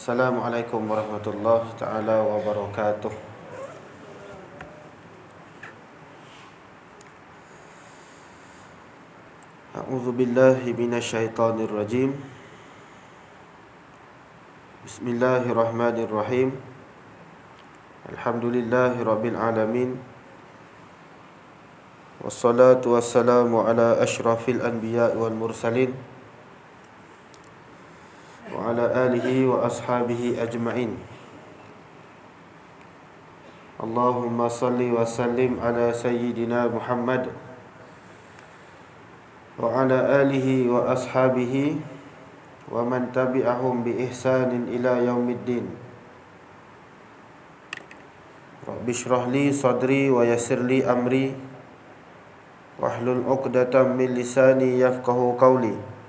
Assalamualaikum warahmatullahi taala wabarakatuh. A'udzu billahi minasyaitonir rajim. Bismillahirrahmanirrahim. Alhamdulillahi rabbil alamin. Wassalatu wassalamu ala asyrafil anbiya'i wal mursalin wa ala alihi wa ashabihi ajma'in. Allahumma salli wa sallim ala sayyidina Muhammad wa ala alihi wa ashabihi wa man tabi'ahum bi ihsanin ila yaumiddin. Rabbi shrah li sadri wa yassir li amri wahlul 'uqdatam min lisani yafqahu qawli.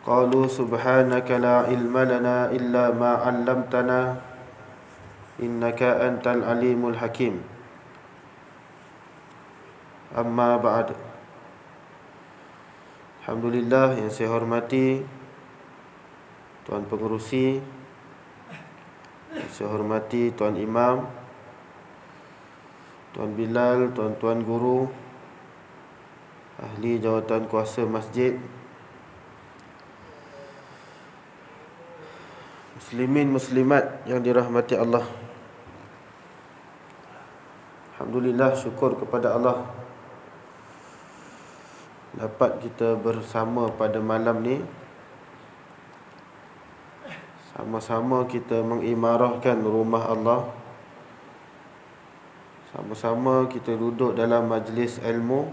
Qalu subhanaka la ilma lana illa ma 'allamtana innaka antal alimul hakim. Amma ba'd. Alhamdulillah, yang saya hormati Tuan Pengerusi, yang saya hormati Tuan Imam, Tuan Bilal, Tuan-tuan guru, ahli jawatan kuasa masjid, muslimin muslimat yang dirahmati Allah. Alhamdulillah, syukur kepada Allah dapat kita bersama pada malam ni. Sama-sama kita mengimarahkan rumah Allah. Sama-sama kita duduk dalam majlis ilmu.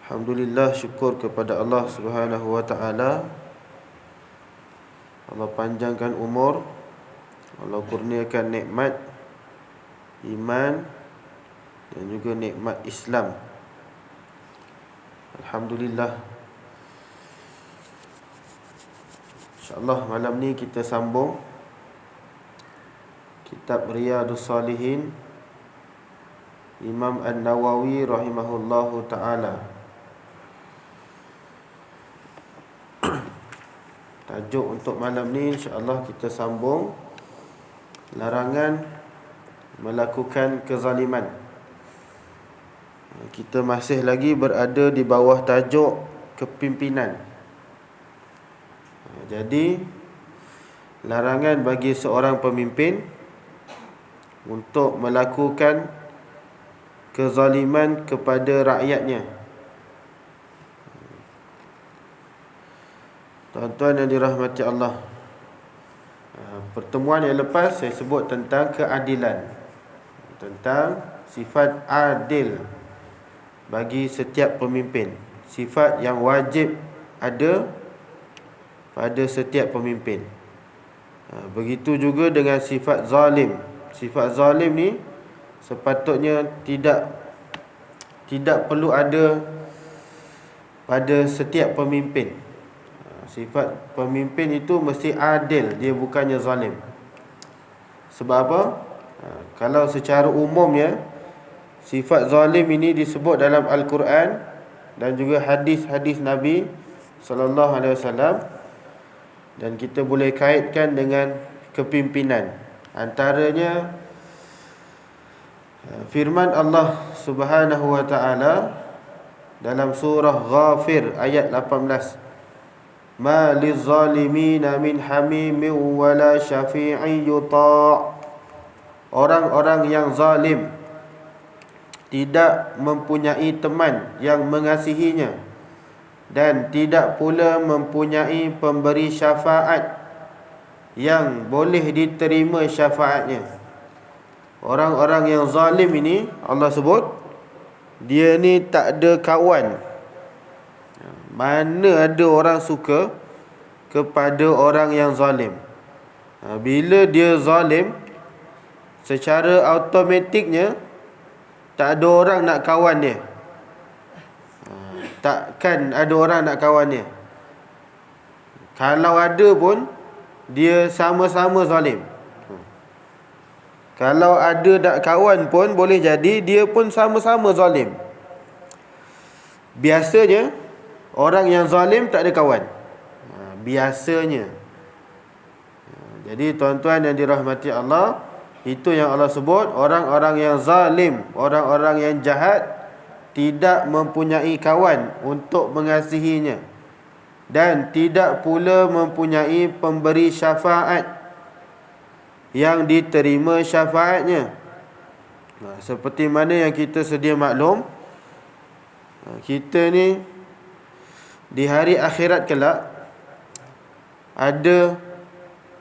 Alhamdulillah, syukur kepada Allah Subhanahu wa taala. Allah panjangkan umur, Allah kurniakan nikmat iman dan juga nikmat Islam. Alhamdulillah. InsyaAllah malam ni kita sambung kitab Riyadhus Salihin Imam An-Nawawi rahimahullahu ta'ala. Tajuk untuk malam ni insya-Allah kita sambung larangan melakukan kezaliman. Kita masih lagi berada di bawah tajuk kepimpinan. Jadi larangan bagi seorang pemimpin untuk melakukan kezaliman kepada rakyatnya. Tuan-tuan yang dirahmati Allah, pertemuan yang lepas saya sebut tentang keadilan, tentang sifat adil bagi setiap pemimpin, sifat yang wajib ada pada setiap pemimpin. Begitu juga dengan sifat zalim. Sifat zalim ni sepatutnya tidak perlu ada pada setiap pemimpin. Sifat pemimpin itu mesti adil, dia bukannya zalim. Sebab apa? Kalau secara umumnya sifat zalim ini disebut dalam Al-Quran dan juga hadis-hadis Nabi sallallahu alaihi wasallam, dan kita boleh kaitkan dengan kepimpinan. Antaranya firman Allah Subhanahu wa taala dalam surah Ghafir ayat 18. Ma lizalimina min hamimin wala syafi'in yuta'. Orang-orang yang zalim tidak mempunyai teman yang mengasihinya dan tidak pula mempunyai pemberi syafaat yang boleh diterima syafaatnya. Orang-orang yang zalim ini Allah sebut dia ni tak ada kawan. Mana ada orang suka kepada orang yang zalim? Bila dia zalim, secara automatiknya tak ada orang nak kawan dia. Takkan ada orang nak kawan dia. Kalau ada pun dia sama-sama zalim. Kalau ada nak kawan pun boleh jadi dia pun sama-sama zalim. Biasanya orang yang zalim tak ada kawan. biasanya. Jadi tuan-tuan yang dirahmati Allah, itu yang Allah sebut, orang-orang yang zalim, orang-orang yang jahat tidak mempunyai kawan untuk mengasihinya, dan tidak pula mempunyai pemberi syafaat yang diterima syafaatnya. Seperti mana yang kita sedia maklum, kita ni di hari akhirat kelak ada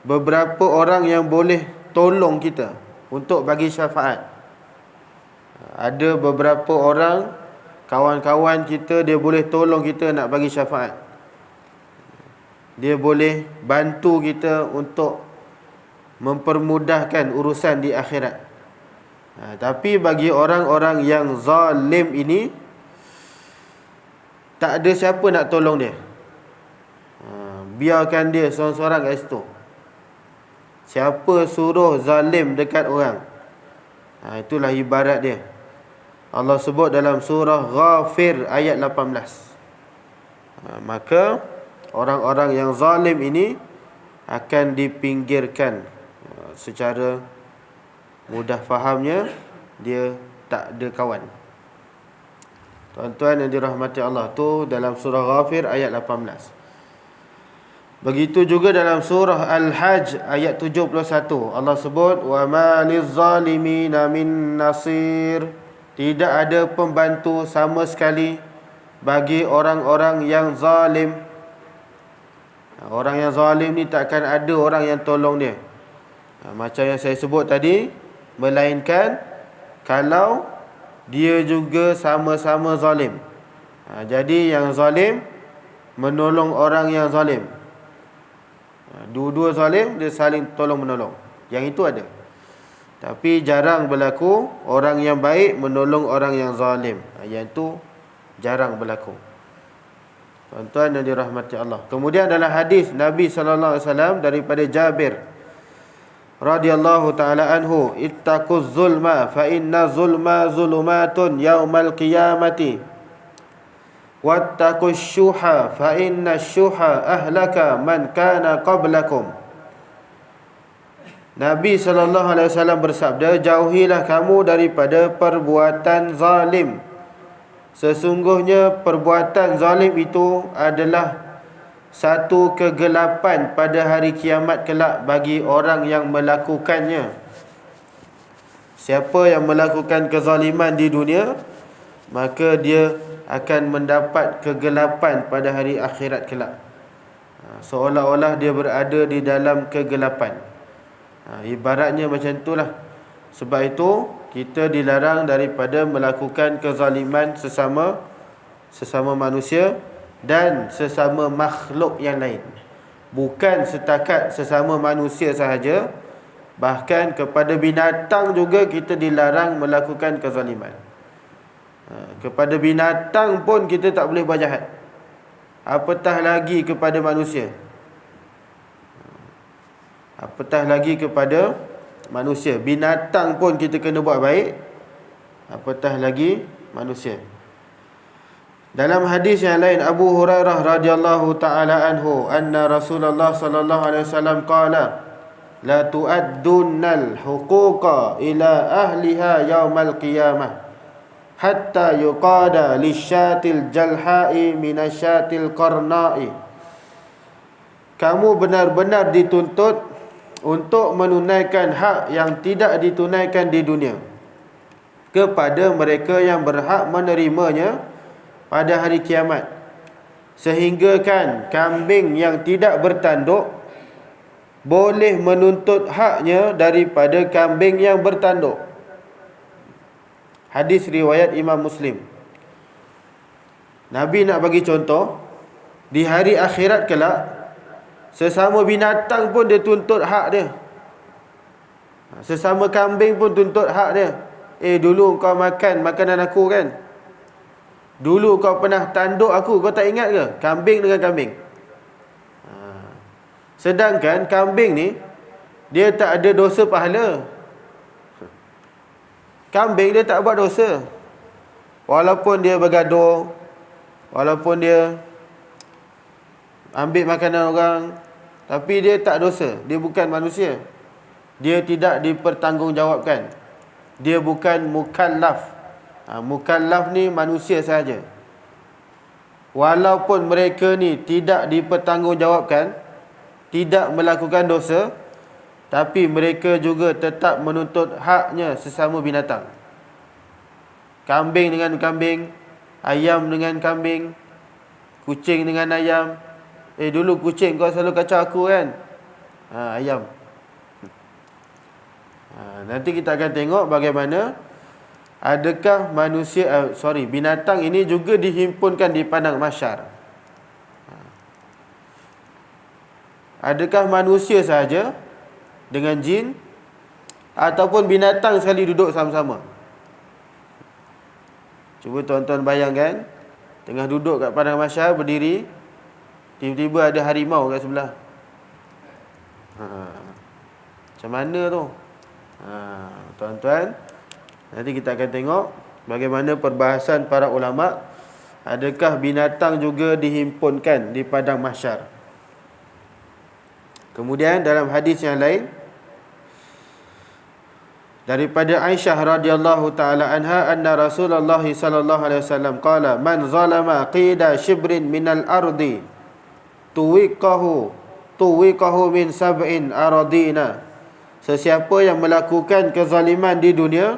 beberapa orang yang boleh tolong kita untuk bagi syafaat. Ada beberapa orang, kawan-kawan kita, dia boleh tolong kita nak bagi syafaat. Dia boleh bantu kita untuk mempermudahkan urusan di akhirat. Tapi bagi orang-orang yang zalim ini, tak ada siapa nak tolong dia. Biarkan dia seorang-seorang kat situ. Siapa suruh zalim dekat orang, itulah ibarat dia. Allah sebut dalam surah Ghafir ayat 18. Maka orang-orang yang zalim ini akan dipinggirkan. Secara mudah fahamnya, dia tak ada kawan. Tuan-tuan yang dirahmati Allah, tu dalam surah Ghafir ayat 18. Begitu juga dalam surah Al-Hajj ayat 71, Allah sebut, wa ma lizzalimina min nasir. Tidak ada pembantu sama sekali bagi orang-orang yang zalim. Orang yang zalim ni takkan ada orang yang tolong dia. Macam yang saya sebut tadi, melainkan kalau dia juga sama-sama zalim. Jadi yang zalim menolong orang yang zalim. Dua-dua zalim, dia saling tolong menolong. Yang itu ada. Tapi jarang berlaku orang yang baik menolong orang yang zalim. Yang itu jarang berlaku. Tuan-tuan yang dirahmati Allah. Kemudian dalam hadis Nabi SAW daripada Jabir radhiyallahu ta'ala anhu, ittaquz zulma fa inna zulma zulumatun yaumal qiyamati wattaqus syuha fa inna syuha ahlaka man kana qablakum. Nabi SAW bersabda, jauhilah kamu daripada perbuatan zalim. Sesungguhnya perbuatan zalim itu adalah satu kegelapan pada hari kiamat kelak bagi orang yang melakukannya. Siapa yang melakukan kezaliman di dunia, maka dia akan mendapat kegelapan pada hari akhirat kelak. Seolah-olah dia berada di dalam kegelapan. Ibaratnya macam itulah. Sebab itu kita dilarang daripada melakukan kezaliman sesama manusia dan sesama makhluk yang lain. Bukan setakat sesama manusia sahaja, bahkan kepada binatang juga kita dilarang melakukan kezaliman. Kepada binatang pun kita tak boleh buat jahat, apatah lagi kepada manusia. Apatah lagi kepada manusia. Binatang pun kita kena buat baik, apatah lagi manusia. Dalam hadis yang lain, Abu Hurairah radhiyallahu ta'ala anhu, anna Rasulullah sallallahu alaihi wasallam qala, la tu'addunnal huquqa ila ahliha yaumal qiyamah hatta yuqada lisyatil jalha'i minasyatil qarna'i. Kamu benar-benar dituntut untuk menunaikan hak yang tidak ditunaikan di dunia kepada mereka yang berhak menerimanya pada hari kiamat, sehingga kan kambing yang tidak bertanduk boleh menuntut haknya daripada kambing yang bertanduk. Hadis riwayat Imam Muslim. Nabi nak bagi contoh, di hari akhirat kelak, sesama binatang pun dia tuntut hak dia. Sesama kambing pun tuntut hak dia. Dulu kau makan makanan aku kan? Dulu kau pernah tanduk aku, kau tak ingat ke? Kambing dengan kambing. Sedangkan kambing ni, dia tak ada dosa pahala. Kambing dia tak buat dosa. Walaupun dia bergaduh, walaupun dia ambil makanan orang, tapi dia tak dosa, dia bukan manusia, dia tidak dipertanggungjawabkan, dia bukan mukallaf. Mukallaf ni manusia sahaja. Walaupun mereka ni tidak dipertanggungjawabkan, tidak melakukan dosa, tapi mereka juga tetap menuntut haknya sesama binatang. Kambing dengan kambing, ayam dengan kambing, kucing dengan ayam. Dulu kucing kau selalu kacau aku kan? Ayam. Nanti kita akan tengok bagaimana adakah binatang ini juga dihimpunkan di padang mahsyar. Adakah manusia sahaja dengan jin, ataupun binatang sekali duduk sama-sama? Cuba tuan-tuan bayangkan, tengah duduk kat padang mahsyar, berdiri, tiba-tiba ada harimau kat sebelah. Macam mana tu? Tuan-tuan, nanti kita akan tengok bagaimana perbahasan para ulama. Adakah binatang juga dihimpunkan di padang mahsyar? Kemudian dalam hadis yang lain daripada Aisyah radhiyallahu taala anha, anna Rasulullah sallallahu alaihi wasallam qala, man zalama qida shibrin minal ardi tuwiqahu min sab'in aradina. Sesiapa yang melakukan kezaliman di dunia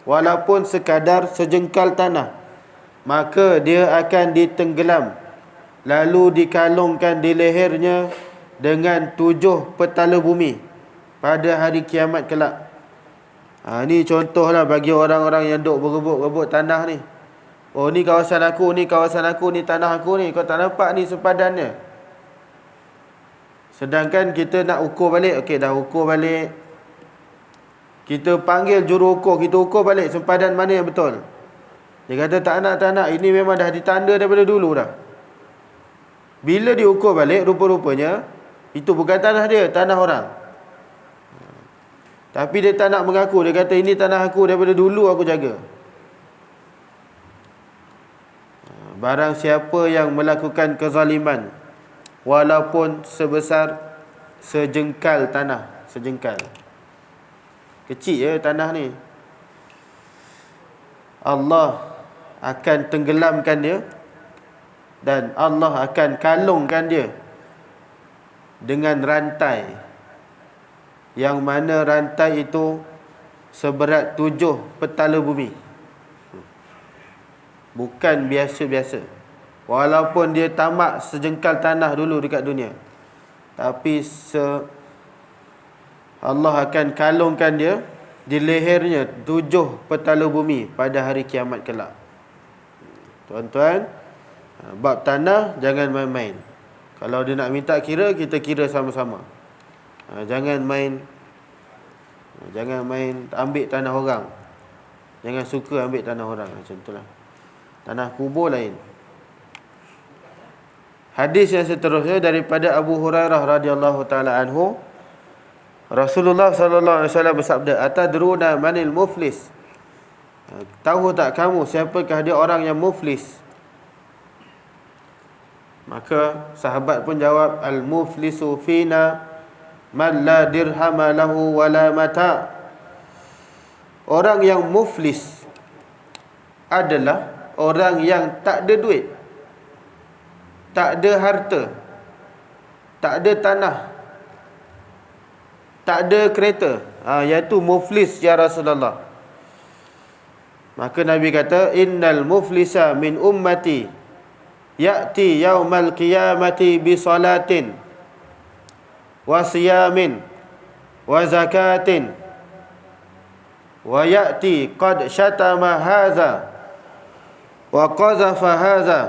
walaupun sekadar sejengkal tanah, maka dia akan ditenggelam, lalu dikalungkan di lehernya dengan 7 petala bumi pada hari kiamat kelak. Ni contohlah bagi orang-orang yang duk berebut-rebut tanah ni. Ni kawasan aku, ni kawasan aku, ni tanah aku ni. Kau tak nampak ni sempadannya? Sedangkan kita nak ukur balik. Okey, dah ukur balik. Kita panggil juru ukur, kita ukur balik sempadan mana yang betul. Dia kata tak nak. Ini memang dah ditanda daripada dulu dah. Bila diukur balik, rupa-rupanya itu bukan tanah dia, tanah orang. Tapi dia tak nak mengaku. Dia kata ini tanah aku, daripada dulu aku jaga. Barang siapa yang melakukan kezaliman walaupun sebesar sejengkal tanah, sejengkal, kecil je tanah ni, Allah akan tenggelamkan dia, dan Allah akan kalungkan dia dengan rantai, yang mana rantai itu seberat 7 petala bumi. Bukan biasa-biasa. Walaupun dia tamak sejengkal tanah dulu dekat dunia, tapi Allah akan kalungkan dia di lehernya 7 petala bumi pada hari kiamat kelak. Tuan-tuan, bab tanah jangan main-main. Kalau dia nak minta kira, kita kira sama-sama. Jangan main ambil tanah orang. Jangan suka ambil tanah orang. Macam itulah. Tanah kubur lain. Hadis yang seterusnya daripada Abu Hurairah radhiyallahu taala anhu, Rasulullah sallallahu alaihi wasallam bersabda, atadruna manil muflis? Tahu tak kamu siapakah dia orang yang muflis? Maka sahabat pun jawab, al-muflisu fina man la dirhama lahu wala mata. Orang yang muflis adalah orang yang tak ada duit, tak ada harta, tak ada tanah, tak ada kereta. Iaitu muflis ya Rasulullah. Maka Nabi kata, innal muflisa min ummati ya'ti yaumal qiyamati bi salatin wa siyamin wa zakatin wa ya'ti qad syatama haza wa qazafa haza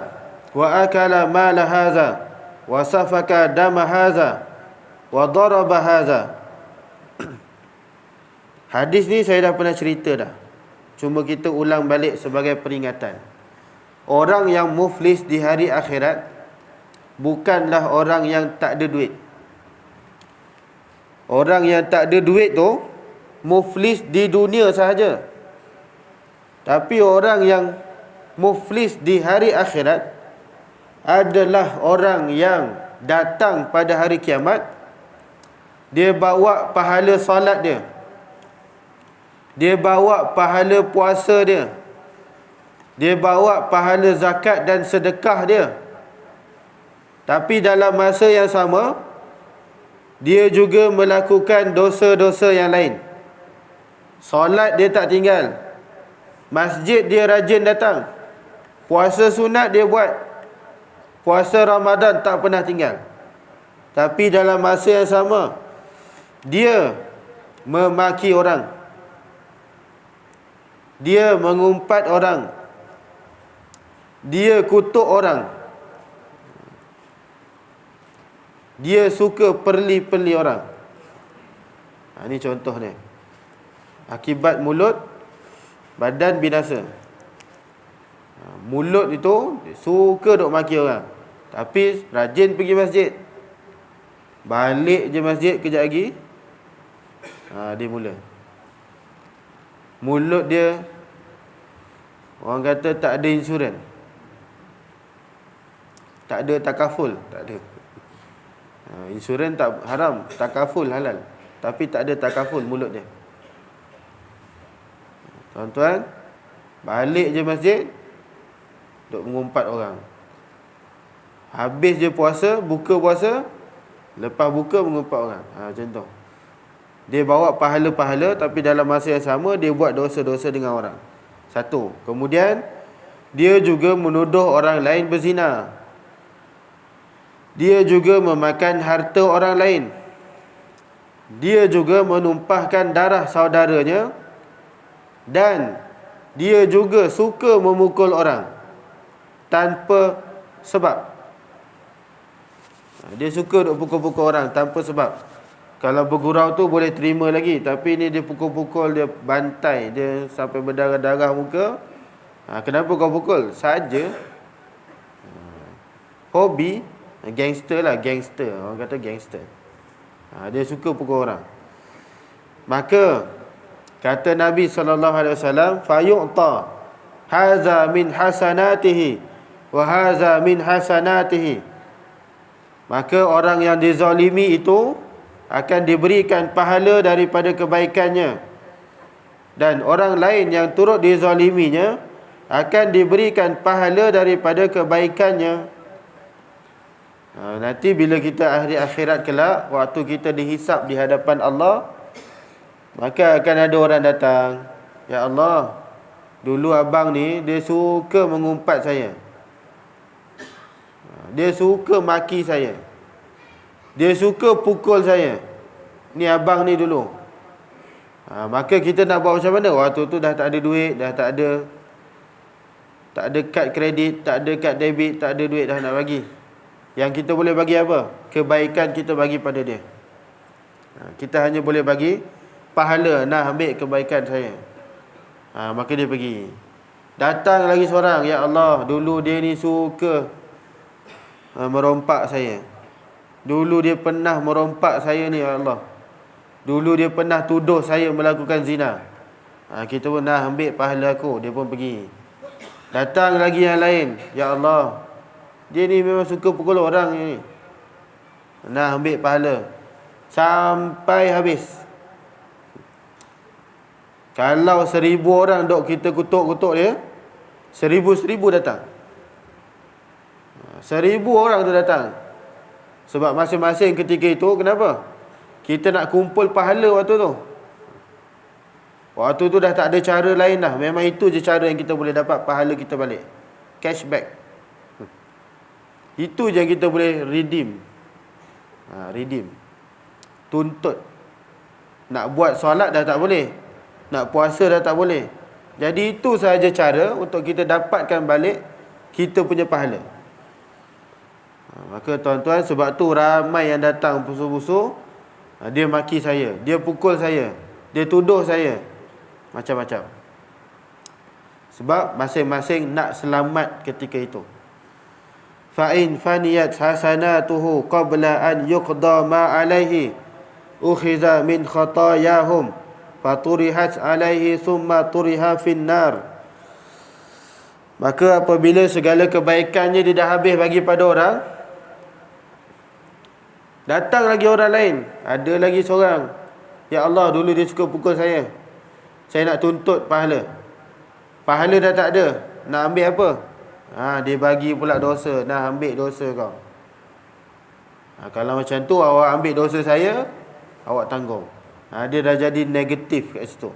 wa akala mala haza wa safaka dama haza wa daraba haza. Hadis ni saya dah pernah cerita dah, cuma kita ulang balik sebagai peringatan. Orang yang muflis di hari akhirat bukanlah orang yang tak ada duit. Orang yang tak ada duit tu muflis di dunia sahaja. Tapi orang yang muflis di hari akhirat adalah orang yang datang pada hari kiamat, dia bawa pahala solat dia, dia bawa pahala puasa dia, dia bawa pahala zakat dan sedekah dia. Tapi dalam masa yang sama, dia juga melakukan dosa-dosa yang lain. Solat dia tak tinggal, masjid dia rajin datang, puasa sunat dia buat, puasa Ramadan tak pernah tinggal. Tapi dalam masa yang sama, dia memaki orang, dia mengumpat orang, dia kutuk orang, dia suka perli-perli orang. Ini contoh ni. Akibat mulut, badan binasa. Mulut itu suka duk maki orang, tapi rajin pergi masjid. Balik je masjid kejap lagi, dia mula. Mulut dia, orang kata tak ada insurans, tak ada takaful, tak ada. Insurans tak haram, takaful halal. Tapi tak ada takaful mulut dia. Tuan-tuan, balik je masjid, duk mengumpat orang. Habis je puasa, buka puasa, lepas buka mengumpat orang. Contoh. Dia bawa pahala-pahala, tapi dalam masa yang sama dia buat dosa-dosa dengan orang. Satu. Kemudian dia juga menuduh orang lain berzina. Dia juga memakan harta orang lain. Dia juga menumpahkan darah saudaranya. Dan dia juga suka memukul orang tanpa sebab. Dia suka duk pukul-pukul orang tanpa sebab. Kalau bergurau tu boleh terima lagi, tapi ni dia pukul-pukul, dia bantai, dia sampai berdarah-darah muka. Kenapa kau pukul? Saja. Hobi. Gangster lah, gangster. Orang kata gangster. Dia suka pukul orang. Maka kata Nabi SAW, fayu'ta haza min hasanatihi wa haza min hasanatihi. Maka orang yang dizalimi itu akan diberikan pahala daripada kebaikannya, dan orang lain yang turut dizaliminya akan diberikan pahala daripada kebaikannya. Nanti bila kita ahli akhirat kelak, waktu kita dihisap di hadapan Allah, maka akan ada orang datang, ya Allah, dulu abang ni dia suka mengumpat saya, dia suka maki saya, dia suka pukul saya, ni abang ni dulu. Maka kita nak buat macam mana? Waktu tu dah tak ada duit, dah tak ada kad kredit, tak ada kad debit, tak ada duit dah nak bagi. Yang kita boleh bagi apa? Kebaikan kita bagi pada dia. Kita hanya boleh bagi pahala, nak ambil kebaikan saya. Maka dia pergi. Datang lagi seorang, ya Allah, dulu dia ni suka merompak saya. Dulu dia pernah merompak saya ni, ya Allah. Dulu dia pernah tuduh saya melakukan zina. Kita pun nak ambil pahala aku. Dia pun pergi. Datang lagi yang lain, ya Allah, dia ni memang suka pukul orang ni, nak ambil pahala. Sampai habis. Kalau 1000 orang dok kita kutuk-kutuk dia, 1000 datang. 1000 orang tu datang. Sebab masing-masing ketika itu, kenapa? Kita nak kumpul pahala waktu tu. Waktu tu dah tak ada cara lain dah. Memang itu je cara yang kita boleh dapat pahala kita balik. Cashback. Itu je yang kita boleh redeem. Redeem. Tuntut. Nak buat solat dah tak boleh, nak puasa dah tak boleh. Jadi itu sahaja cara untuk kita dapatkan balik kita punya pahala. Maka tuan-tuan, sebab tu ramai yang datang busu-busu, dia maki saya, dia pukul saya, dia tuduh saya, macam-macam. Sebab masing-masing nak selamat ketika itu. Fa'in faniyat hasanatuhu qabla an yuqda ma alaihi ukhiza min khatayahum faturihat alaihi summa turiha finnar. Maka apabila segala kebaikannya dia dah habis bagi pada orang, Datang lagi orang lain, ada lagi seorang, ya Allah, dulu dia suka pukul saya nak tuntut pahala. Pahala dah tak ada, nak ambil apa? Dia bagi pula dosa, nak ambil dosa kau. Kalau macam tu, awak ambil dosa saya, awak tanggung. Dia dah jadi negatif kat situ.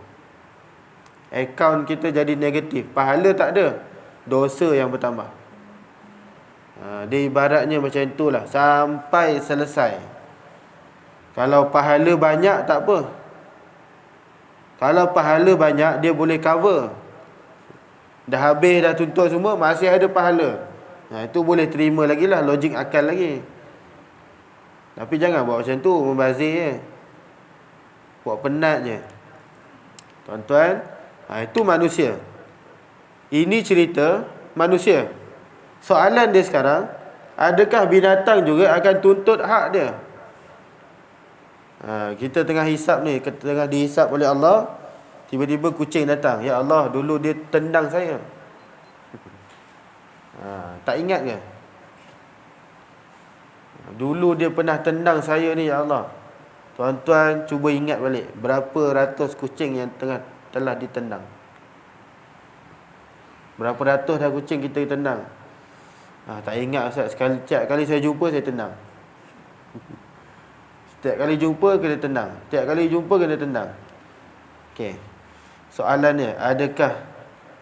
Akaun kita jadi negatif. Pahala tak ada, dosa yang bertambah. Dia ibaratnya macam itulah sampai selesai. Kalau pahala banyak tak apa. Kalau pahala banyak, dia boleh cover. Dah habis dah tuntut semua, masih ada pahala. Itu boleh terima lagi lah, logik akal lagi. Tapi jangan buat macam tu, membazir je, buat penat je. Tuan-tuan, itu manusia. Ini cerita manusia. Soalan dia sekarang, adakah binatang juga akan tuntut hak dia? Kita tengah hisap ni, tengah dihisap oleh Allah, tiba-tiba kucing datang. Ya Allah, dulu dia tendang saya. Tak ingat ke? Dulu dia pernah tendang saya ni, ya Allah. Tuan-tuan cuba ingat balik, berapa ratus kucing yang telah ditendang. Berapa ratus dah kucing kita tendang. Tak ingat Ustaz, setiap kali saya jumpa saya tendang. Setiap kali jumpa kena tendang. Setiap kali jumpa kena tendang. Okey. Soalannya, adakah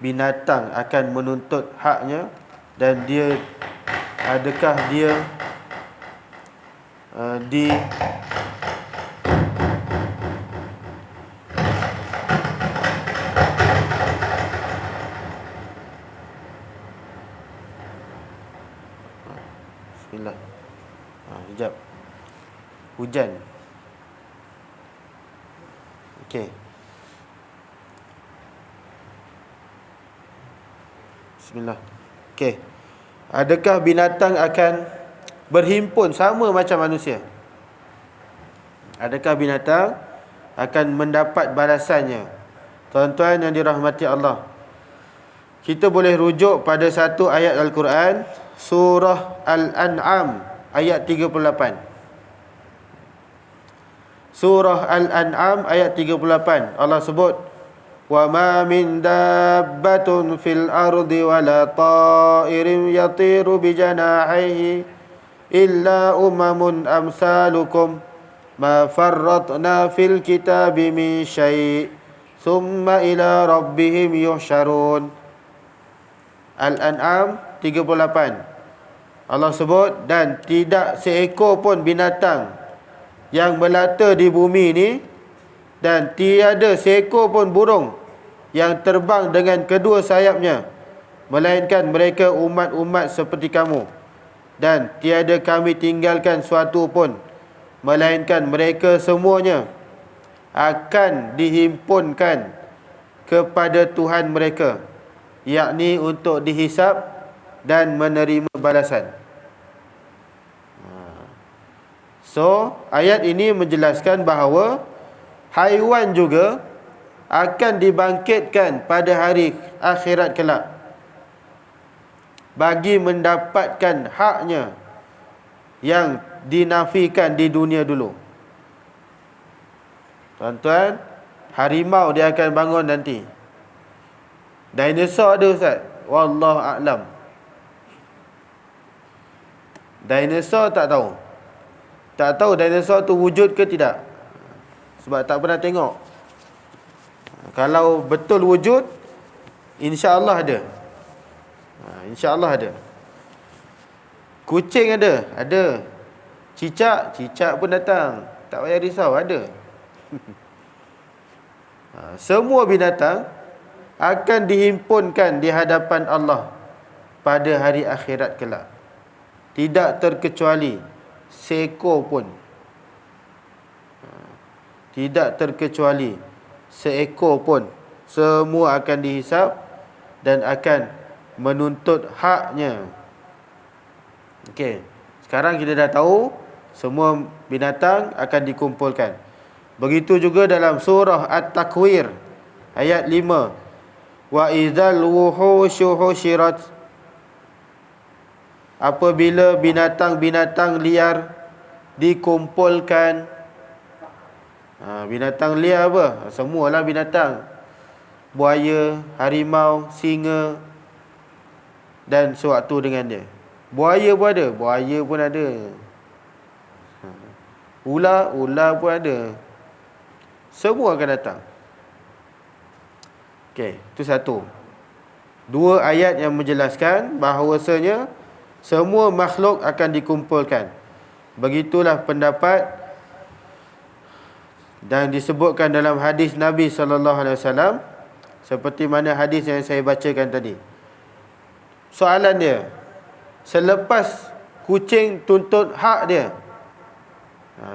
binatang akan menuntut haknya, dan dia adakah dia Bismillah. Sekejap. Hujan. Okey. Bismillah. Okey. Adakah binatang akan berhimpun sama macam manusia? Adakah binatang akan mendapat balasannya? Tuan-tuan yang dirahmati Allah, kita boleh rujuk pada satu ayat Al-Quran, surah Al-An'am ayat 38. Surah Al-An'am ayat 38, Allah sebut, wa ma min dabbatun fil ardi wala ta'irin yatiru bi janahihi illa umamun amsalukum ma farratna fil kitabi min syai' thumma ila rabbihim yuhsyarun. Al-An'am 38. Allah sebut, dan tidak seekor pun binatang yang melata di bumi ini, dan tiada seekor pun burung yang terbang dengan kedua sayapnya, melainkan mereka umat-umat seperti kamu, dan tiada kami tinggalkan suatu pun, melainkan mereka semuanya akan dihimpunkan kepada Tuhan mereka, yakni untuk dihisap dan menerima balasan. So, ayat ini menjelaskan bahawa haiwan juga akan dibangkitkan pada hari akhirat kelak bagi mendapatkan haknya yang dinafikan di dunia dulu. Tuan-tuan, harimau dia akan bangun nanti. Dinosaur ada Ustaz? Wallahu a'lam. Dinosaur tak tahu. Tak tahu dinosaur tu wujud ke tidak, sebab tak pernah tengok. Kalau betul wujud, insya-Allah ada. InsyaAllah ada. Kucing ada? Ada. Cicak pun datang. Tak payah risau, ada. Semua binatang akan dihimpunkan di hadapan Allah pada hari akhirat kelak. Tidak terkecuali seekor pun. Tidak terkecuali seekor pun. Semua akan dihisap dan akan menuntut haknya. Okey, sekarang kita dah tahu semua binatang akan dikumpulkan. Begitu juga dalam surah At-Takwir ayat 5. Wa idzal wuhushu husyirat. Apabila binatang-binatang liar dikumpulkan. Binatang liar apa? Semualah binatang. Buaya, harimau, singa dan sewaktu dengan dia. Buaya pun ada. Buaya pun ada. Ular pun ada. Semua akan datang. Okey, itu satu. Dua ayat yang menjelaskan bahawasanya semua makhluk akan dikumpulkan. Begitulah pendapat dan disebutkan dalam hadis Nabi SAW, seperti mana hadis yang saya bacakan tadi. Soalan dia, selepas kucing tuntut hak dia,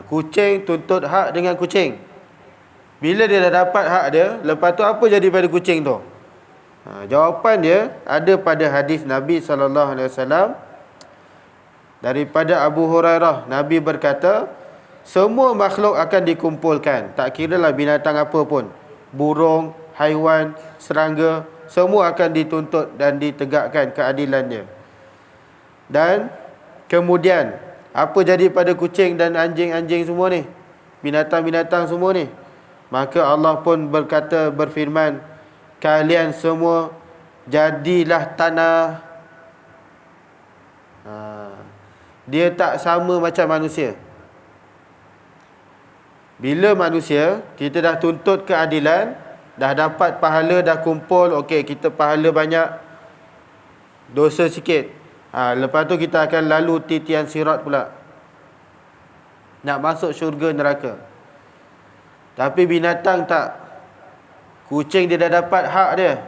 kucing tuntut hak dengan kucing, bila dia dah dapat hak dia, lepas tu apa jadi pada kucing tu? Jawapan dia ada pada hadis Nabi SAW daripada Abu Hurairah. Nabi berkata, semua makhluk akan dikumpulkan, tak kiralah binatang apa pun, burung, haiwan, serangga, semua akan dituntut dan ditegakkan keadilannya. Dan kemudian apa jadi pada kucing dan anjing-anjing semua ni, binatang-binatang semua ni? Maka Allah pun berfirman, kalian semua jadilah tanah. Dia tak sama macam manusia. Bila manusia, kita dah tuntut keadilan, dah dapat pahala, dah kumpul, okey, kita pahala banyak, dosa sikit. Lepas tu kita akan lalu titian sirat pula, nak masuk syurga neraka. Tapi binatang tak. Kucing dia dah dapat hak dia,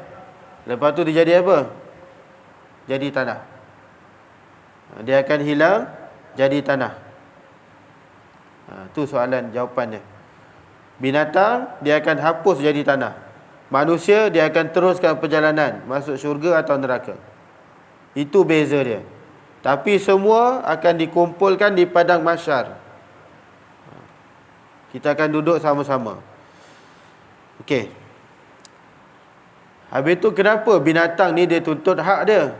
lepas tu dia jadi apa? Jadi tanah. Dia akan hilang, jadi tanah. Tu soalan jawapannya. Binatang dia akan hapus jadi tanah. Manusia dia akan teruskan perjalanan masuk syurga atau neraka. Itu beza dia. Tapi semua akan dikumpulkan di padang mahsyar. Kita akan duduk sama-sama. Okey. Habis tu kenapa binatang ni dia tuntut hak dia?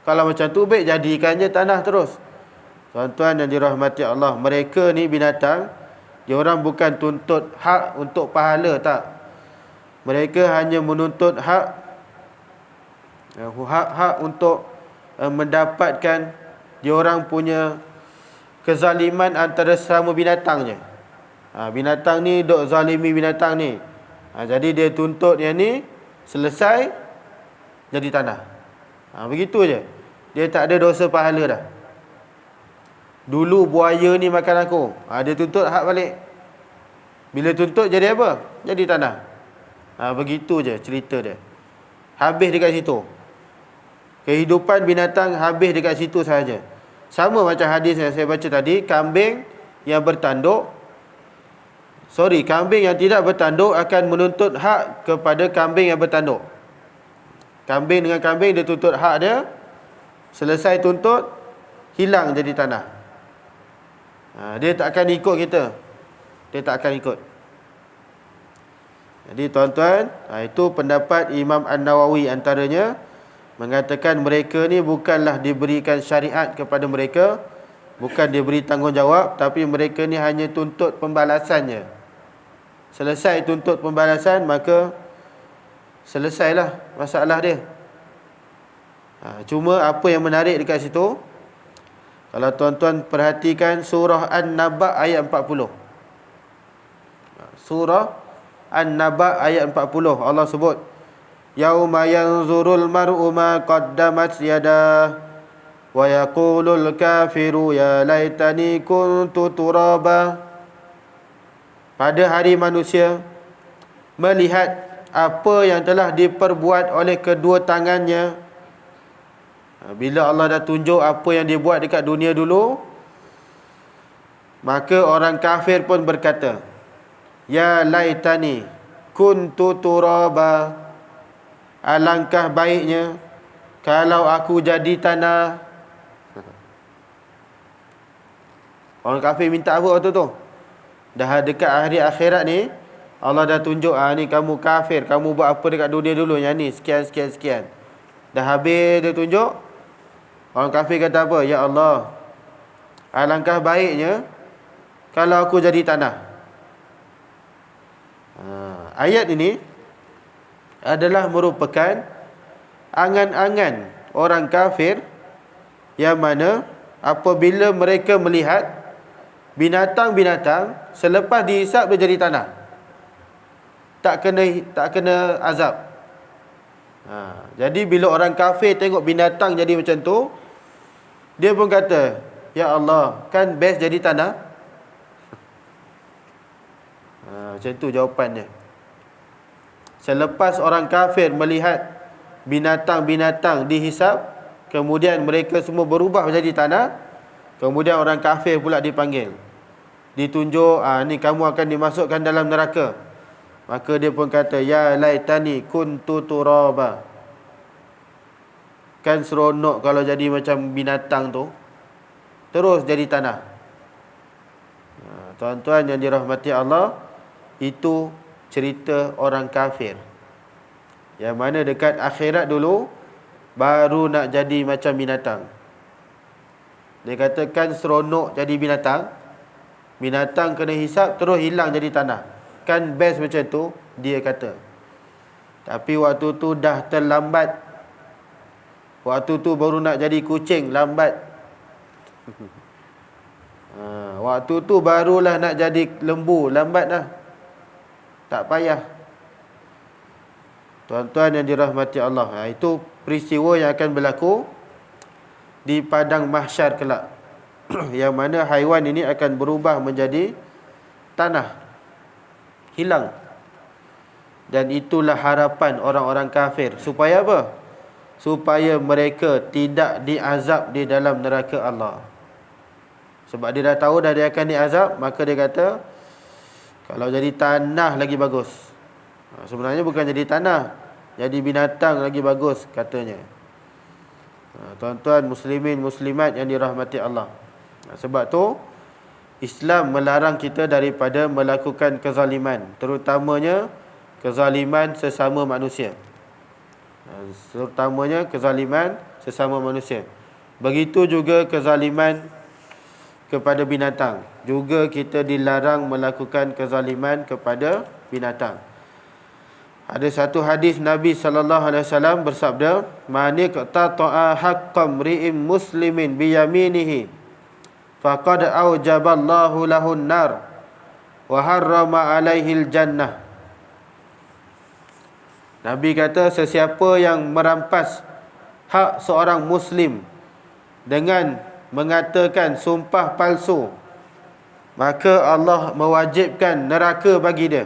Kalau macam tu baik jadikan je tanah terus. Tuan-tuan yang dirahmati Allah, mereka ni binatang, dia orang bukan tuntut hak untuk pahala, tak. Mereka hanya menuntut hak untuk mendapatkan dia orang punya kezaliman antara sesama binatangnya. Binatang ni duk zalimi binatang ni. Jadi dia tuntut yang ni, selesai jadi tanah. Begitu je. Dia tak ada dosa pahala dah. Dulu buaya ni makan aku, dia tuntut hak balik. Bila tuntut jadi apa? Jadi tanah. Begitu je cerita dia. Habis dekat situ. Kehidupan binatang habis dekat situ sahaja. Sama macam hadis yang saya baca tadi, kambing yang bertanduk, kambing yang tidak bertanduk akan menuntut hak kepada kambing yang bertanduk. Kambing dengan kambing dia tuntut hak dia, selesai tuntut, hilang jadi tanah. Dia tak akan ikut kita. Dia tak akan ikut. Jadi tuan-tuan, itu pendapat Imam An-Nawawi antaranya, mengatakan mereka ni bukanlah diberikan syariat kepada mereka, bukan diberi tanggungjawab, tapi mereka ni hanya tuntut pembalasannya. Selesai tuntut pembalasan, maka selesailah masalah dia. Cuma apa yang menarik dekat situ, kalau tuan-tuan perhatikan surah An-Naba ayat 40. Surah An-Naba ayat 40, Allah sebut, yauma yanzurul mar'u ma qaddamat yadah wa yaqulul kafiru ya laitani kuntu turaba. Pada hari manusia melihat apa yang telah diperbuat oleh kedua tangannya. Bila Allah dah tunjuk apa yang dia buat dekat dunia dulu, maka orang kafir pun berkata, ya laitani kuntu turaba, alangkah baiknya kalau aku jadi tanah. Orang kafir minta apa waktu tu? Dah dekat hari akhirat ni, Allah dah tunjuk, ni kamu kafir, kamu buat apa dekat dunia dulu, yang ni sekian. Dah habis dia tunjuk, orang kafir kata apa? Ya Allah, alangkah baiknya kalau aku jadi tanah. Ayat ini adalah merupakan angan-angan orang kafir yang mana apabila mereka melihat binatang-binatang selepas dihisap dia jadi tanah, tak kena azab. Jadi bila orang kafir tengok binatang jadi macam tu, dia pun kata, ya Allah, kan best jadi tanah. Macam tu jawapannya. Selepas orang kafir melihat binatang-binatang dihisap, kemudian mereka semua berubah menjadi tanah, kemudian orang kafir pula dipanggil, ditunjuk, ni kamu akan dimasukkan dalam neraka. Maka dia pun kata, ya laitani kuntu turaba. Kan seronok kalau jadi macam binatang tu, terus jadi tanah. Tuan-tuan yang dirahmati Allah, itu cerita orang kafir yang mana dekat akhirat dulu baru nak jadi macam binatang. Dia katakan seronok jadi binatang, binatang kena hisap terus hilang jadi tanah, kan best macam tu, dia kata. Tapi waktu tu dah terlambat. Waktu tu baru nak jadi kucing, lambat. Waktu tu barulah nak jadi lembu, lambat dah, tak payah. Tuan-tuan yang dirahmati Allah, itu peristiwa yang akan berlaku di padang mahsyar kelak. Yang mana haiwan ini akan berubah menjadi tanah, hilang. Dan itulah harapan orang-orang kafir. Supaya apa? Supaya mereka tidak diazab di dalam neraka Allah. Sebab dia dah tahu dah dia akan diazab, maka dia kata, kalau jadi tanah lagi bagus. Sebenarnya bukan jadi tanah, jadi binatang lagi bagus katanya. Tuan-tuan muslimin muslimat yang dirahmati Allah, sebab tu Islam melarang kita daripada melakukan kezaliman, terutamanya kezaliman sesama manusia. Terutamanya kezaliman sesama manusia. Begitu juga kezaliman kepada binatang. Juga kita dilarang melakukan kezaliman kepada binatang. Ada satu hadis Nabi SAW bersabda, "Man iqtata'a haqqam ri'im muslimin biyaminihi faqad aujaballahu lahun nar wa harrama alaihil jannah." Nabi kata, sesiapa yang merampas hak seorang muslim dengan mengatakan sumpah palsu, maka Allah mewajibkan neraka bagi dia.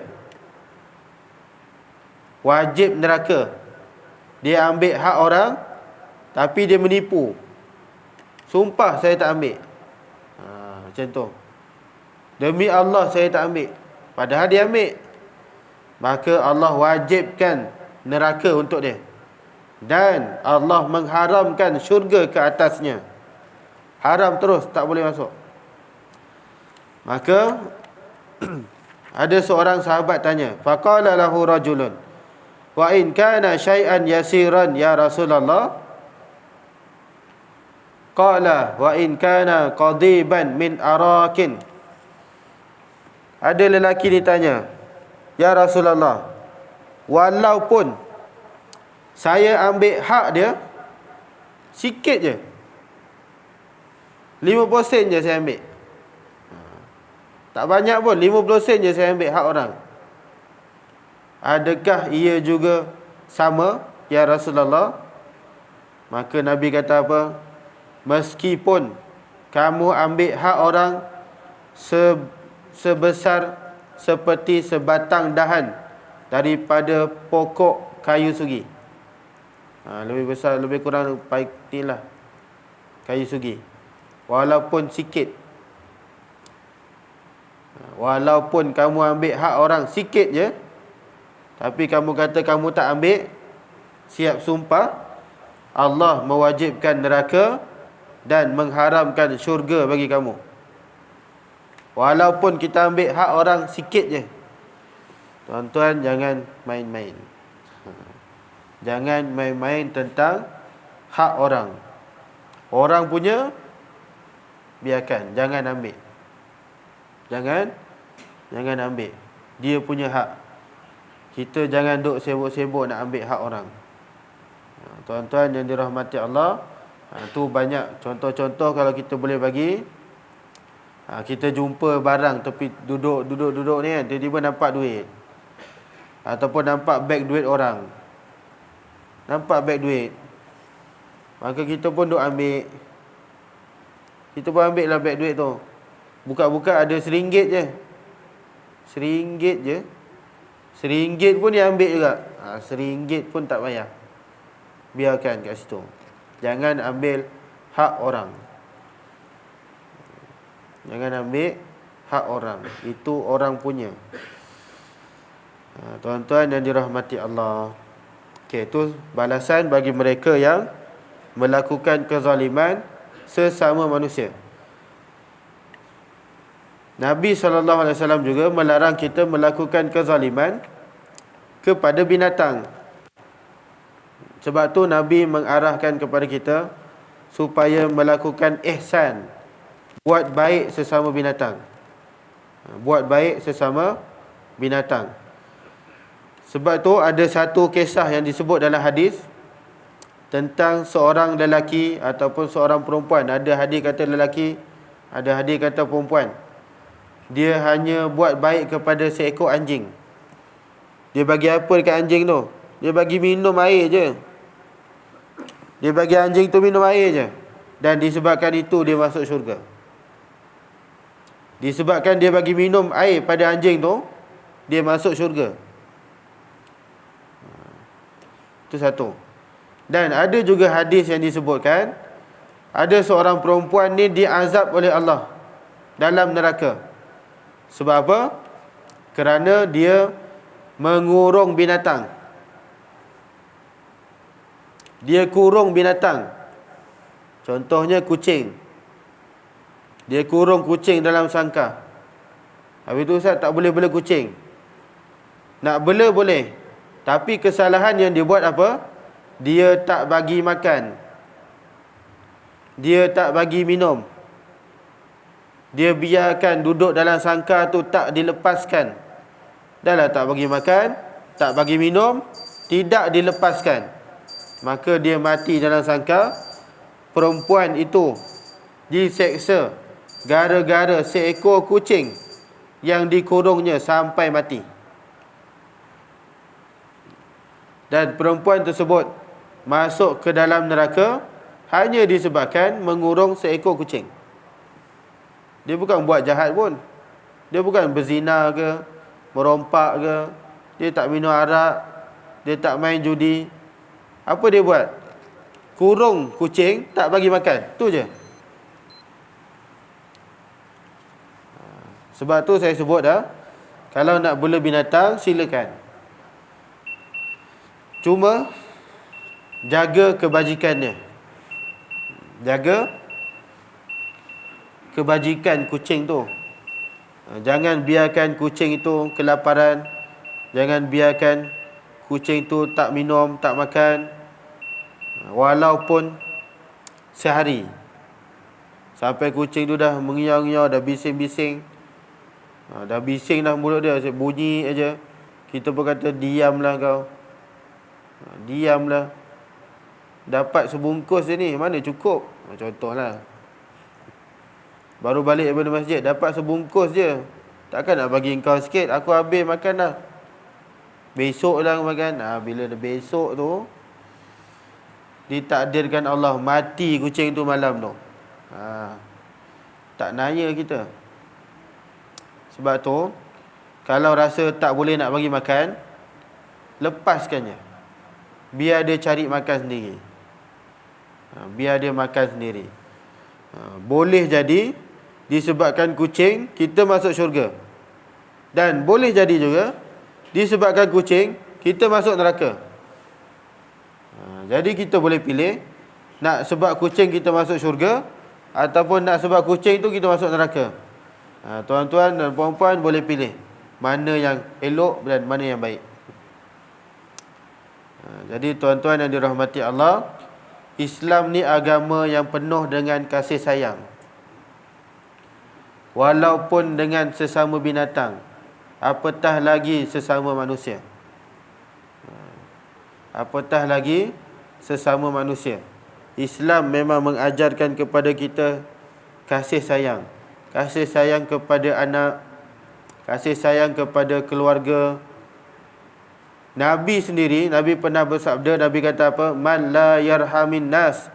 Wajib neraka. Dia ambil hak orang, tapi dia menipu. Sumpah saya tak ambil. Macam tu. Demi Allah saya tak ambil, padahal dia ambil. Maka Allah wajibkan neraka untuk dia. Dan Allah mengharamkan syurga ke atasnya. Haram terus, tak boleh masuk. Maka ada seorang sahabat tanya, faqala lahu rajulun, wa in kana syai'an yasiran ya Rasulullah? Qala wa in kana qadiban min arakin. Ada lelaki ditanya, ya Rasulullah, walaupun saya ambil hak dia sikit je, 50 sen je saya ambil, tak banyak pun, 50 sen je saya ambil hak orang, adakah ia juga sama ya Rasulullah? Maka Nabi kata apa? Meskipun kamu ambil hak orang sebesar seperti sebatang dahan daripada pokok kayu sugi, lebih besar, lebih kurang inilah kayu sugi, walaupun sikit, walaupun kamu ambil hak orang sikit je, tapi kamu kata kamu tak ambil, siap sumpah, Allah mewajibkan neraka dan mengharamkan syurga bagi kamu. Walaupun kita ambil hak orang sikit je. Tuan-tuan, jangan main-main. Jangan main-main tentang hak orang. Orang punya, biarkan, jangan ambil. Jangan ambil. Dia punya hak. Kita jangan duk sibuk-sibuk nak ambil hak orang. Tuan-tuan yang dirahmati Allah, tu banyak contoh-contoh kalau kita boleh bagi. Kita jumpa barang tepi duduk ni kan, tiba-tiba nampak duit. Ataupun nampak beg duit orang. Nampak beg duit. Maka kita pun duk ambil. Kita pun ambil lah beg duit tu. Buka-buka ada RM1 je. RM1 je. RM1 pun dia ambil juga. RM1 pun tak payah. Biarkan kat situ. Jangan ambil hak orang. Jangan ambil hak orang. Itu orang punya. Tuan-tuan yang dirahmati Allah. Okey, itu balasan bagi mereka yang melakukan kezaliman sesama manusia. Nabi SAW juga melarang kita melakukan kezaliman kepada binatang. Sebab tu Nabi mengarahkan kepada kita supaya melakukan ihsan, buat baik sesama binatang. Buat baik sesama binatang. Sebab tu ada satu kisah yang disebut dalam hadis tentang seorang lelaki ataupun seorang perempuan. Ada hadis kata lelaki, ada hadis kata perempuan. Dia hanya buat baik kepada seekor anjing. Dia bagi apa dekat anjing tu? Dia bagi minum air je. Dia bagi anjing tu minum air je. Dan disebabkan itu dia masuk syurga. Disebabkan dia bagi minum air pada anjing tu, dia masuk syurga. Itu satu. Dan ada juga hadis yang disebutkan, ada seorang perempuan ni diazab oleh Allah dalam neraka. Sebab apa? Kerana dia mengurung binatang. Dia kurung binatang. Contohnya kucing. Dia kurung kucing dalam sangkar. Habis tu Ustaz tak boleh bela kucing. Nak bela boleh. Tapi kesalahan yang dia buat apa? Dia tak bagi makan. Dia tak bagi minum. Dia biarkan duduk dalam sangkar tu tak dilepaskan. Dah lah tak bagi makan, tak bagi minum, tidak dilepaskan. Maka dia mati dalam sangkar. Perempuan itu diseksa gara-gara seekor kucing yang dikurungnya sampai mati. Dan perempuan tersebut masuk ke dalam neraka hanya disebabkan mengurung seekor kucing. Dia bukan buat jahat pun. Dia bukan berzina ke, merompak ke, dia tak minum arak, dia tak main judi. Apa dia buat? Kurung kucing, tak bagi makan. Tu je. Sebab tu saya sebut dah, kalau nak bela binatang, silakan. Cuma jaga kebajikannya. Jaga kebajikan kucing tu. Jangan biarkan kucing itu kelaparan. Jangan biarkan kucing tu tak minum, tak makan, walaupun sehari. Sampai kucing tu dah mengiau-ngiau, dah bising-bising. Dah bising dah mulut dia, bunyi aja. Kita pun kata diamlah kau. Diamlah. Dapat sebungkus je ni, mana cukup? Contohlah. Baru balik daripada masjid, dapat sebungkus je. Takkan nak bagi kau sikit, aku habis makan dah. Besok lah makan. Bila dah besok tu, ditakdirkan Allah mati kucing tu malam tu. Tak naya kita. Sebab tu, kalau rasa tak boleh nak bagi makan, lepaskannya. Biar dia cari makan sendiri. Biar dia makan sendiri. Boleh jadi disebabkan kucing kita masuk syurga. Dan boleh jadi juga disebabkan kucing kita masuk neraka. Jadi kita boleh pilih nak sebab kucing kita masuk syurga ataupun nak sebab kucing tu kita masuk neraka. Tuan-tuan dan puan-puan boleh pilih mana yang elok dan mana yang baik. Jadi tuan-tuan yang dirahmati Allah, Islam ni agama yang penuh dengan kasih sayang. walaupun dengan sesama binatang, apatah lagi sesama manusia. Apatah lagi sesama manusia. Islam memang mengajarkan kepada kita kasih sayang. Kasih sayang kepada anak, kasih sayang kepada keluarga. Nabi sendiri, Nabi pernah bersabda, Nabi kata apa? Man la yarhamin nas,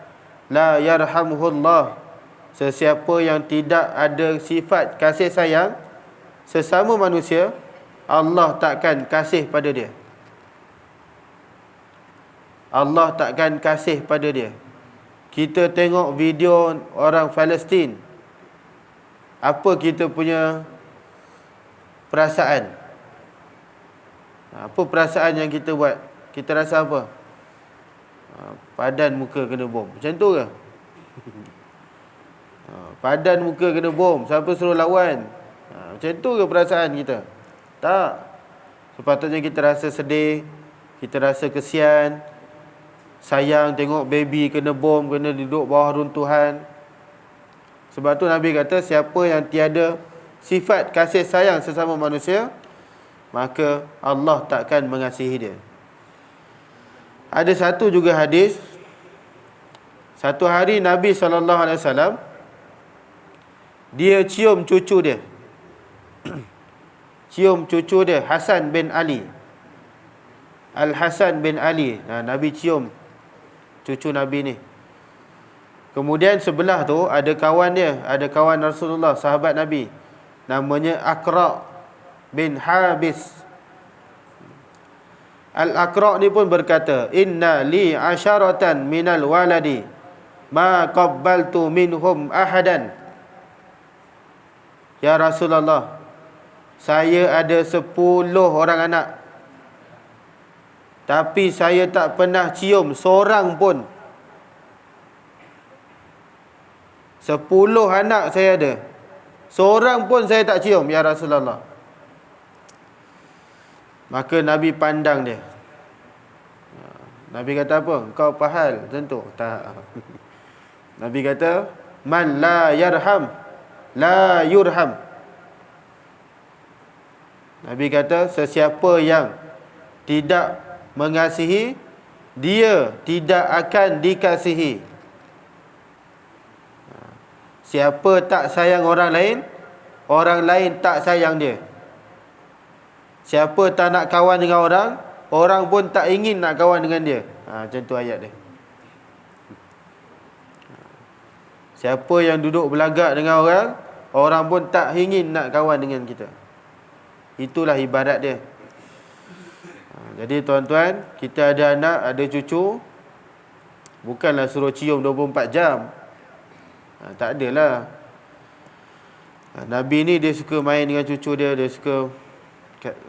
la yarhamhullah. Sesiapa yang tidak ada sifat kasih sayang sesama manusia, Allah takkan kasih pada dia. Allah takkan kasih pada dia. Kita tengok video orang Palestin, apa kita punya perasaan? Apa perasaan yang kita buat? Kita rasa apa? Padan muka kena bom. Macam tu ke? Padan muka kena bom, siapa suruh lawan? Macam tu ke perasaan kita? Tak. Sepatutnya kita rasa sedih, kita rasa kesian, sayang tengok baby kena bom, kena duduk bawah runtuhan. Sebab tu Nabi kata, siapa yang tiada sifat kasih sayang sesama manusia, maka Allah takkan mengasihi dia. Ada satu juga hadis, satu hari Nabi SAW, dia cium cucu dia. Cium cucu dia, Hasan bin Ali. Al-Hasan bin Ali. Nabi cium cucu Nabi ni. Kemudian sebelah tu ada kawan dia, ada kawan Rasulullah, sahabat Nabi, namanya Aqra bin Habis. Al-Aqra ni pun berkata, inna li asharatan minal waladi ma qabbaltu minhum ahadan. Ya Rasulullah, saya ada 10 orang anak, tapi saya tak pernah cium seorang pun. 10 anak saya ada, seorang pun saya tak cium, ya Rasulullah. Maka Nabi pandang dia. Nabi kata apa? Kau pahal macam tu? Tak. Nabi kata, man la yarham la yurham. Nabi kata, sesiapa yang tidak mengasihi, dia tidak akan dikasihi. Siapa tak sayang orang lain tak sayang dia. Siapa tak nak kawan dengan orang, orang pun tak ingin nak kawan dengan dia. Macam tu ayat dia. Siapa yang duduk berlagak dengan orang, orang pun tak ingin nak kawan dengan kita. Itulah ibarat dia. Jadi tuan-tuan, kita ada anak, ada cucu, bukanlah suruh cium 24 jam. Tak adalah. Nabi ni dia suka main dengan cucu dia, dia suka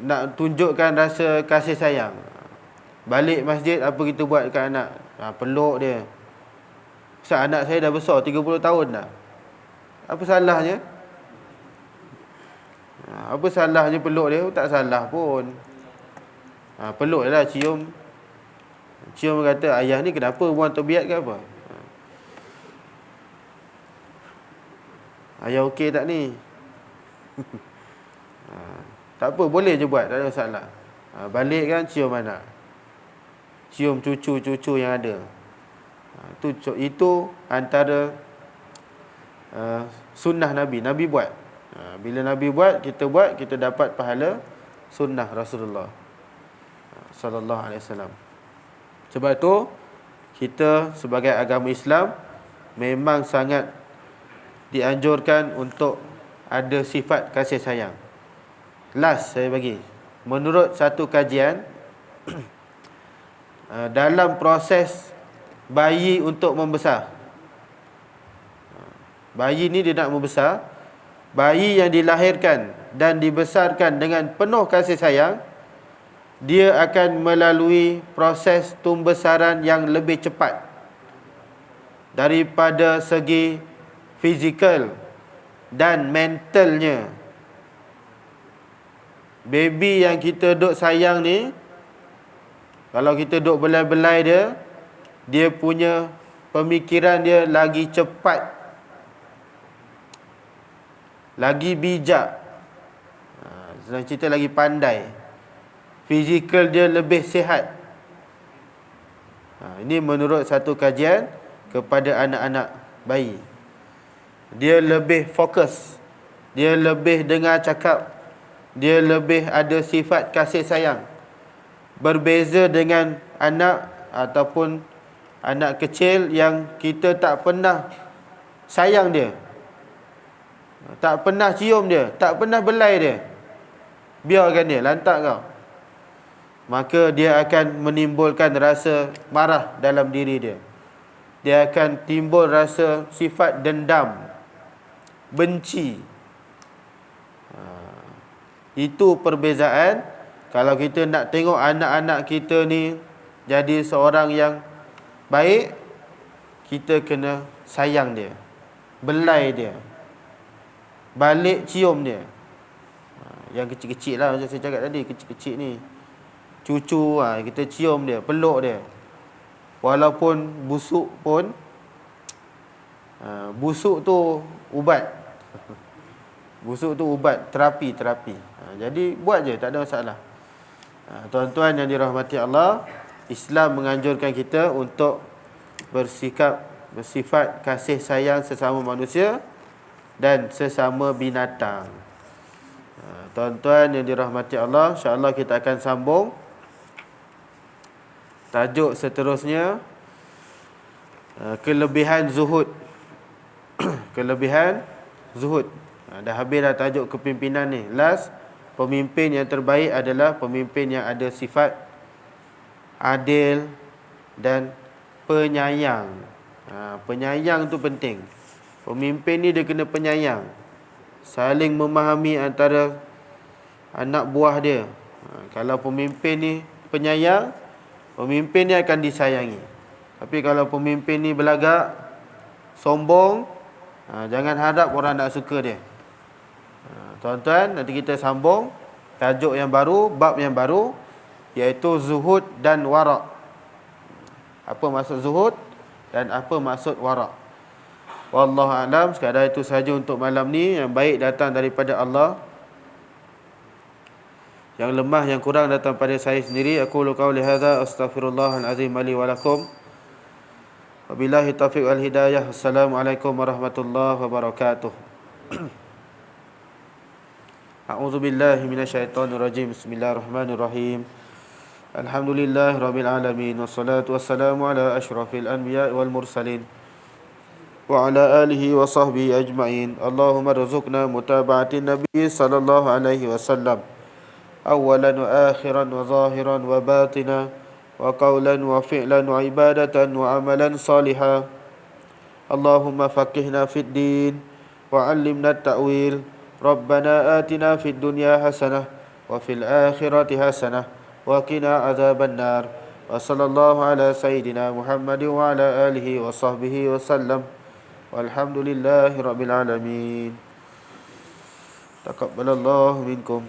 nak tunjukkan rasa kasih sayang. Balik masjid, apa kita buat dekat anak? Peluk dia. Sebab anak saya dah besar, 30 tahun dah. Apa salahnya? Apa salahnya peluk dia? Tak salah pun. Peluk dia lah, cium. Cium kata, ayah ni kenapa buang terbiat ke apa? Ayah okey tak ni? Tak apa, boleh je buat, tak ada masalah. Balik kan, cium anak, cium cucu-cucu yang ada. Itu antara sunnah Nabi. Nabi buat. Bila Nabi buat, kita dapat pahala sunnah Rasulullah sallallahu alaihi wasallam. Sebab tu kita sebagai agama Islam memang sangat dianjurkan untuk ada sifat kasih sayang. Last saya bagi, menurut satu kajian, dalam proses bayi untuk membesar, bayi ni dia nak membesar, bayi yang dilahirkan dan dibesarkan dengan penuh kasih sayang, dia akan melalui proses tumbesaran yang lebih cepat daripada segi fizikal dan mentalnya. Baby yang kita duk sayang ni, kalau kita duk belai-belai dia, dia punya pemikiran dia lagi cepat, lagi bijak, senang cerita lagi pandai, fizikal dia lebih sihat. Ini menurut satu kajian kepada anak-anak bayi. Dia lebih fokus, dia lebih dengar cakap, dia lebih ada sifat kasih sayang. Berbeza dengan anak ataupun anak kecil yang kita tak pernah sayang dia, tak pernah cium dia, tak pernah belai dia, biarkan dia, lantak kau, maka dia akan menimbulkan rasa marah dalam diri dia. Dia akan timbul rasa sifat dendam, benci. Itu perbezaan. Kalau kita nak tengok anak-anak kita ni jadi seorang yang baik, kita kena sayang dia, belai dia, balik cium dia. Yang kecil-kecil lah, macam saya cakap tadi, kecil-kecil ni, cucu, kita cium dia, peluk dia. Walaupun busuk pun, busuk tu ubat. Busuk tu ubat, terapi. Jadi buat je, tak ada masalah. Tuan-tuan yang dirahmati Allah, Islam menganjurkan kita untuk bersifat kasih sayang sesama manusia dan sesama binatang. Tuan-tuan yang dirahmati Allah, insya-Allah kita akan sambung tajuk seterusnya, kelebihan zuhud. Kelebihan zuhud. Dah habis dah tajuk kepimpinan ni. Last, pemimpin yang terbaik adalah pemimpin yang ada sifat adil dan penyayang. Penyayang tu penting. Pemimpin ni dia kena penyayang, saling memahami antara anak buah dia. Kalau pemimpin ni penyayang, pemimpin ni akan disayangi. Tapi kalau pemimpin ni belagak, sombong, jangan harap orang nak suka dia. Tuan-tuan, nanti kita sambung tajuk yang baru, bab yang baru, iaitu zuhud dan wara'. Apa maksud zuhud dan apa maksud wara'? Wallahu a'lam. Sekadar itu saja untuk malam ni. Yang baik datang daripada Allah, yang lemah, yang kurang datang pada saya sendiri. Aku qauli hadza astaghfirullahal azim li wa lakum. Wabillahi taufiq wal hidayah. Assalamualaikum warahmatullahi wabarakatuh. A'udzu billahi minasyaitonir rajim. Bismillahirrahmanirrahim. Alhamdulillah rabbil alamin, wassalatu wassalamu ala asyrafil anbiya wal mursalin wa ala alihi wa sahbihi ajma'in. Allahumma rzuqna mutaba'atin nabiy sallallahu alaihi wasallam awalan wa akhiran wa zahiran wa batina wa qawlan wa fi'lan wa ibadatan wa amalan salihan. Allahumma faqihna fid din wa 'allimna at-ta'wil. Rabbana atina fid dunya hasanah wa fil akhirati hasanah wa qina adzaban nar. Wa sallallahu ala sayyidina Muhammadin wa ala alihi wa sahbihi wa sallam. Walhamdulillahi rabbil alamin. Taqabbalallahu minkum.